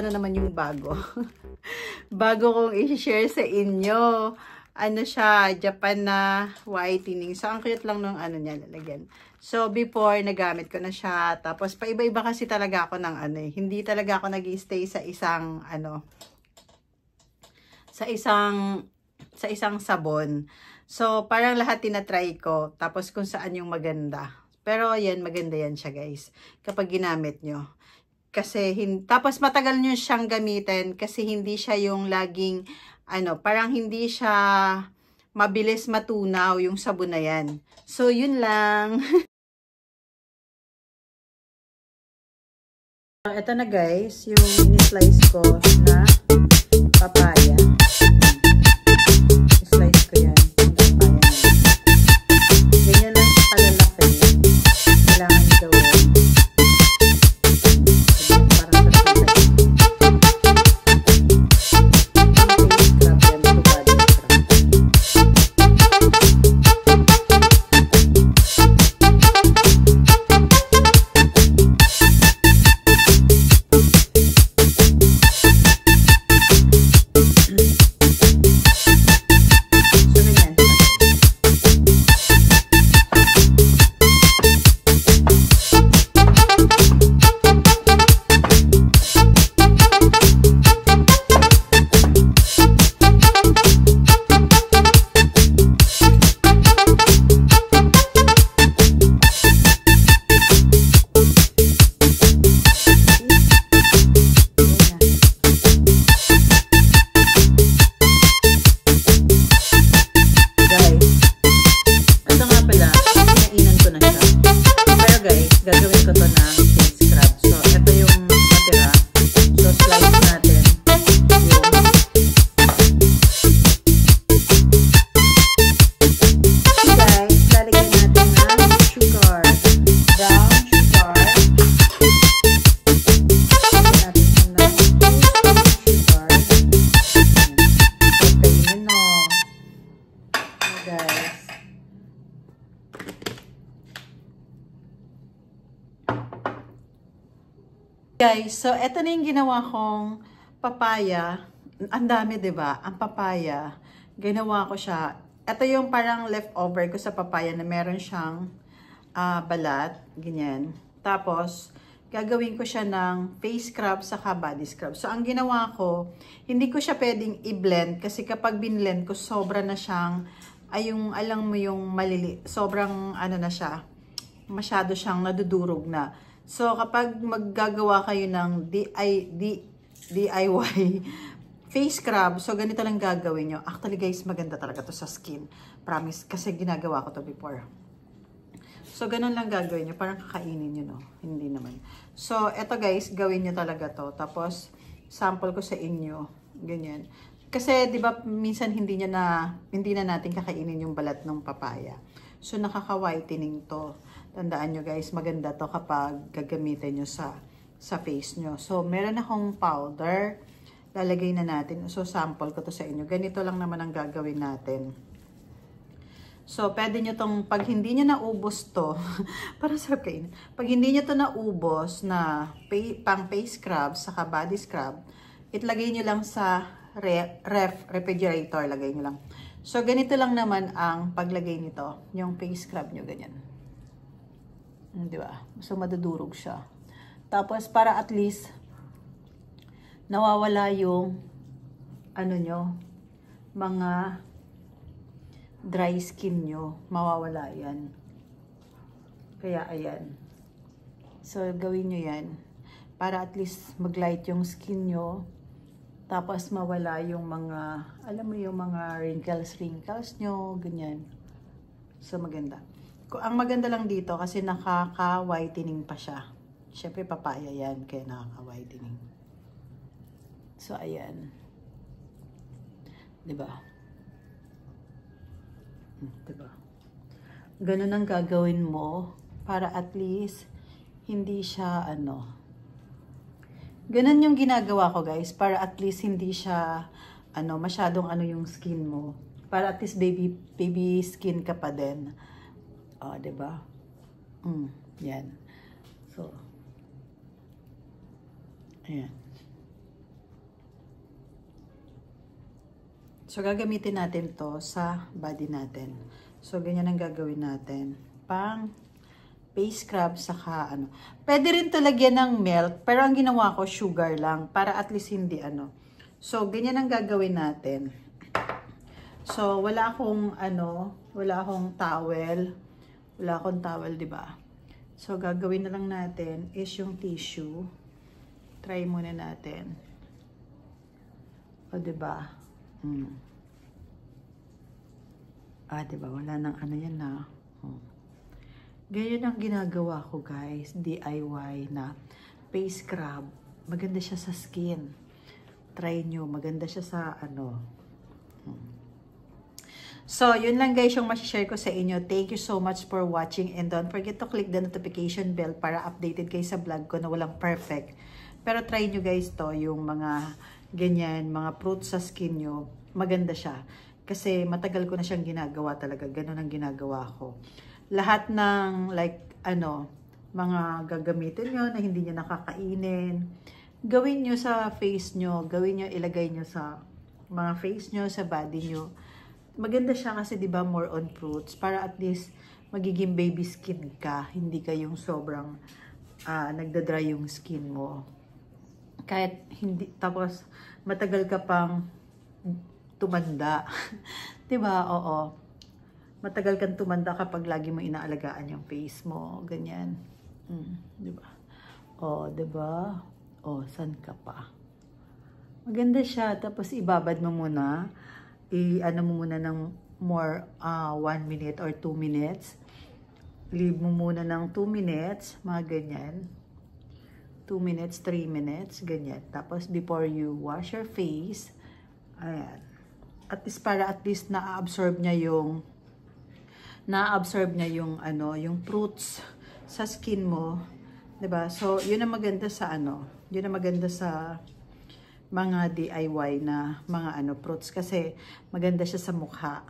na naman yung bago. Bago kong i-share sa inyo. Ano siya, Japan na whitening. So, ang cute lang nung ano niya lalagyan. So, before, nagamit ko na siya. Tapos, paiba-iba kasi talaga ako ng ano eh. Hindi talaga ako nag-stay sa isang, ano, sa isang sabon. So, parang lahat tinatry ko. Tapos, kung saan yung maganda. Pero, yan, maganda yan siya, guys. Kapag ginamit nyo. Kasi, tapos matagal nyo siyang gamitin kasi hindi siya yung laging, ano, parang hindi siya mabilis matunaw yung sabon na yan. So, yun lang. Ito na guys, yung ni-slice ko na papaya. I-slice ko yan. Ganyan lang sa palalaki. Kailangan gawin. Gagawin ko to ng face scrub. So, ito yung natira. So, slice natin yung guys, lalagyan natin ng sugar. Brown sugar. Lalagyan natin ng sugar. Okay, yun o. Guys. Guys, so eto na yung ginawa kong papaya. Ang dami, 'di ba? Ang papaya, ginawa ko siya. Ito yung parang leftover ko sa papaya na meron siyang balat, ganyan. Tapos, gagawin ko siya ng face scrub saka body scrub. So, ang ginawa ko, hindi ko siya pwedeng i-blend kasi kapag binblend ko, sobra na siyang, ay yung, alam mo yung malili, sobrang ano na siya, masyado siyang nadudurog na. So, kapag maggagawa kayo ng DIY face scrub, so ganito lang gagawin nyo. Actually guys, maganda talaga to sa skin. Promise, kasi ginagawa ko to before. So, ganun lang gagawin nyo. Parang kakainin nyo, no? Hindi naman. So, eto guys, gawin nyo talaga to. Tapos, sample ko sa inyo. Ganyan. Kasi, di ba, minsan hindi na natin kakainin yung balat ng papaya. So, nakaka-whitening to. Tandaan nyo guys, maganda to kapag gagamitin nyo sa face nyo. So, meron akong powder. Lalagay na natin. So, sample ko to sa inyo. Ganito lang naman ang gagawin natin. So, pwede nyo tong, pag hindi nyo naubos to, para sarap kainin. Pag hindi nyo to naubos na pang face scrub, saka body scrub, itlagay nyo lang sa refrigerator. Lagay nyo lang. So, ganito lang naman ang paglagay nito. Yung face scrub nyo, ganyan. Di ba? So, madudurog siya. Tapos, para at least, nawawala yung, ano nyo, mga dry skin nyo. Mawawala yan. Kaya, ayan. So, gawin nyo yan. Para at least, mag-light yung skin nyo. Tapos, mawala yung mga, alam mo yung mga wrinkles nyo, ganyan. So, maganda. Ang maganda lang dito kasi nakaka-whitening pa siya. Siyempre, papaya yan, kaya nakaka-whitening. So, ayan. Diba? Diba? Ganun ang gagawin mo para at least hindi siya, ano. Ganun yung ginagawa ko, guys. Para at least hindi siya, ano, masyadong ano yung skin mo. Para at least baby skin ka pa din. O, diba? Yan. So, ayan. So, gagamitin natin to sa body natin. So, ganyan ang gagawin natin. Pang face scrub, saka ano. Pwede rin to lagyan ng milk, pero ang ginawa ko, sugar lang. Para at least hindi ano. So, ganyan ang gagawin natin. So, wala akong towel. Wala akong towel, di ba? So, gagawin na lang natin is yung tissue. Try muna natin. O, diba? Diba? Wala nang ano yan na. Ganyan ang ginagawa ko, guys. DIY na face scrub. Maganda siya sa skin. Try nyo. Maganda siya sa ano. So, yun lang guys yung masishare ko sa inyo. Thank you so much for watching and don't forget to click the notification bell para updated kayo sa vlog ko na walang perfect. Pero try nyo guys to, yung mga ganyan, mga fruits sa skin nyo. Maganda siya. Kasi matagal ko na siyang ginagawa talaga. Ganun ang ginagawa ko. Lahat ng like, mga gagamitin nyo na hindi nyo nakakainin. Gawin nyo sa face nyo. Gawin nyo, ilagay nyo sa mga face nyo, sa body nyo. Maganda siya kasi 'di ba more on fruits para at least magiging baby skin ka, hindi ka yung sobrang nagda-dry yung skin mo. Kahit hindi tapos matagal ka pang tumanda. 'Di ba? Oo. Matagal kang tumanda kapag lagi mo inaalagaan yung face mo, ganyan. 'Di ba? Oh, 'di ba? Oh, san ka pa? Maganda siya tapos ibabad mo muna. I-ano mo muna ng more 1 minute or 2 minutes. Leave mo muna ng 2 minutes, mga ganyan. 2 minutes, 3 minutes, ganyan. Tapos before you wash your face, ayan. At least para at least na-absorb niya yung yung fruits sa skin mo, 'di ba? So, 'yun ang maganda sa yun ang maganda sa mga DIY na mga fruits kasi maganda siya sa mukha.